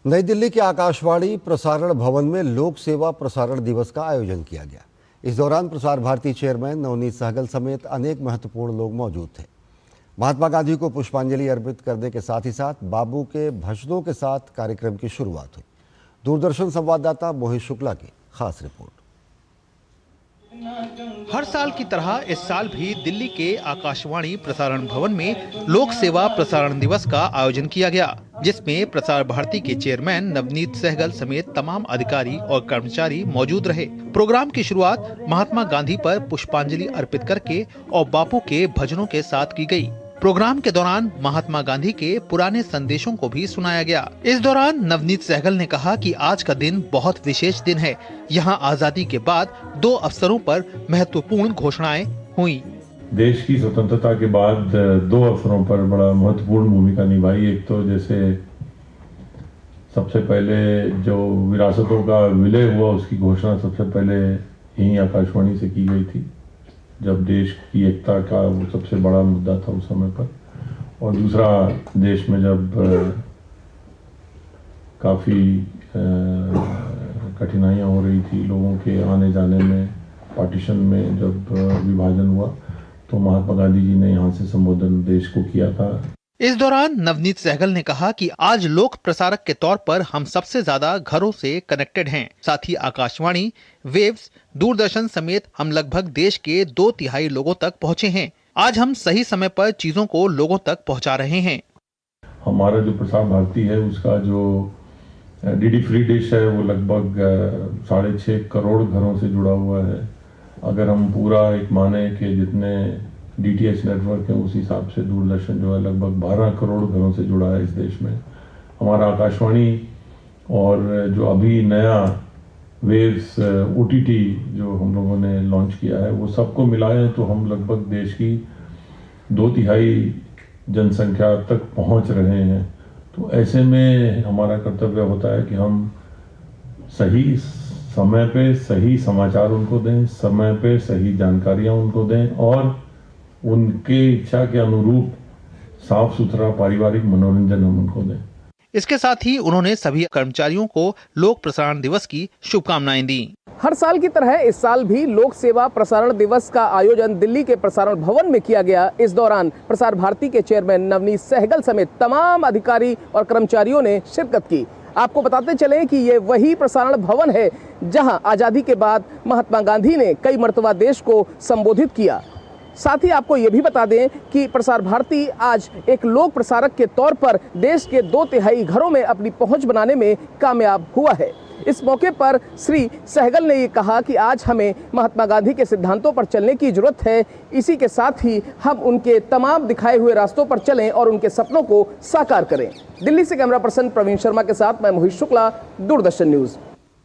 नई दिल्ली के आकाशवाणी प्रसारण भवन में लोक सेवा प्रसारण दिवस का आयोजन किया गया। इस दौरान प्रसार भारती चेयरमैन नवनीत सहगल समेत अनेक महत्वपूर्ण लोग मौजूद थे। महात्मा गांधी को पुष्पांजलि अर्पित करने के साथ ही साथ बापू के भजनों के साथ कार्यक्रम की शुरुआत हुई। दूरदर्शन संवाददाता मोहित शुक्ला की खास रिपोर्ट। हर साल की तरह इस साल भी दिल्ली के आकाशवाणी प्रसारण भवन में लोक सेवा प्रसारण दिवस का आयोजन किया गया, जिसमें प्रसार भारती के चेयरमैन नवनीत सहगल समेत तमाम अधिकारी और कर्मचारी मौजूद रहे। प्रोग्राम की शुरुआत महात्मा गांधी पर पुष्पांजलि अर्पित करके और बापू के भजनों के साथ की गई। प्रोग्राम के दौरान महात्मा गांधी के पुराने संदेशों को भी सुनाया गया। इस दौरान नवनीत सहगल ने कहा कि आज का दिन बहुत विशेष दिन है। यहाँ आजादी के बाद 2 अवसरों पर महत्वपूर्ण घोषणाएं हुई। देश की स्वतंत्रता के बाद 2 अवसरों पर बड़ा महत्वपूर्ण भूमिका निभाई। एक तो जैसे सबसे पहले जो विरासतों का विलय हुआ, उसकी घोषणा सबसे पहले यहीं आकाशवाणी से की गई थी, जब देश की एकता का वो सबसे बड़ा मुद्दा था उस समय पर। और दूसरा, देश में जब काफ़ी कठिनाइयाँ हो रही थी लोगों के आने जाने में, पार्टीशन में जब विभाजन हुआ, तो महात्मा गांधी जी ने यहाँ से संबोधन देश को किया था। इस दौरान नवनीत सहगल ने कहा कि आज लोक प्रसारक के तौर पर हम सबसे ज्यादा घरों से कनेक्टेड हैं। साथ ही आकाशवाणी, वेव्स, दूरदर्शन समेत हम लगभग देश के 2/3 लोगों तक पहुंचे हैं। आज हम सही समय पर चीजों को लोगों तक पहुंचा रहे हैं। हमारा जो प्रसार भारती है, उसका जो डीडी फ्री डिश है, वो लगभग 6.5 करोड़ घरों से जुड़ा हुआ है। अगर हम पूरा एक माने कि जितने डीटीएच नेटवर्क है, उस हिसाब से दूरदर्शन जो है लगभग 12 करोड़ घरों से जुड़ा है इस देश में। हमारा आकाशवाणी और जो अभी नया वेव्स ओटीटी जो हम लोगों ने लॉन्च किया है, वो सबको मिलाएं तो हम लगभग देश की 2/3 जनसंख्या तक पहुंच रहे हैं। तो ऐसे में हमारा कर्तव्य होता है कि हम सही समय पे सही समाचार उनको दें, समय पे सही जानकारियां उनको दें और उनके इच्छा के अनुरूप साफ सुथरा पारिवारिक मनोरंजन हम उनको दें। इसके साथ ही उन्होंने सभी कर्मचारियों को लोक प्रसारण दिवस की शुभकामनाएं दी। हर साल की तरह इस साल भी लोक सेवा प्रसारण दिवस का आयोजन दिल्ली के प्रसारण भवन में किया गया। इस दौरान प्रसार भारती के चेयरमैन नवनीत सहगल समेत तमाम अधिकारी और कर्मचारियों ने शिरकत की। आपको बताते चलें कि ये वही प्रसारण भवन है जहां आज़ादी के बाद महात्मा गांधी ने कई मर्तबा देश को संबोधित किया। साथ ही आपको ये भी बता दें कि प्रसार भारती आज एक लोक प्रसारक के तौर पर देश के 2/3 घरों में अपनी पहुंच बनाने में कामयाब हुआ है। इस मौके पर श्री सहगल ने ये कहा कि आज हमें महात्मा गांधी के सिद्धांतों पर चलने की जरूरत है। इसी के साथ ही हम उनके तमाम दिखाए हुए रास्तों पर चलें और उनके सपनों को साकार करें। दिल्ली से कैमरा पर्सन प्रवीण शर्मा के साथ मैं मोहित शुक्ला, दूरदर्शन न्यूज़।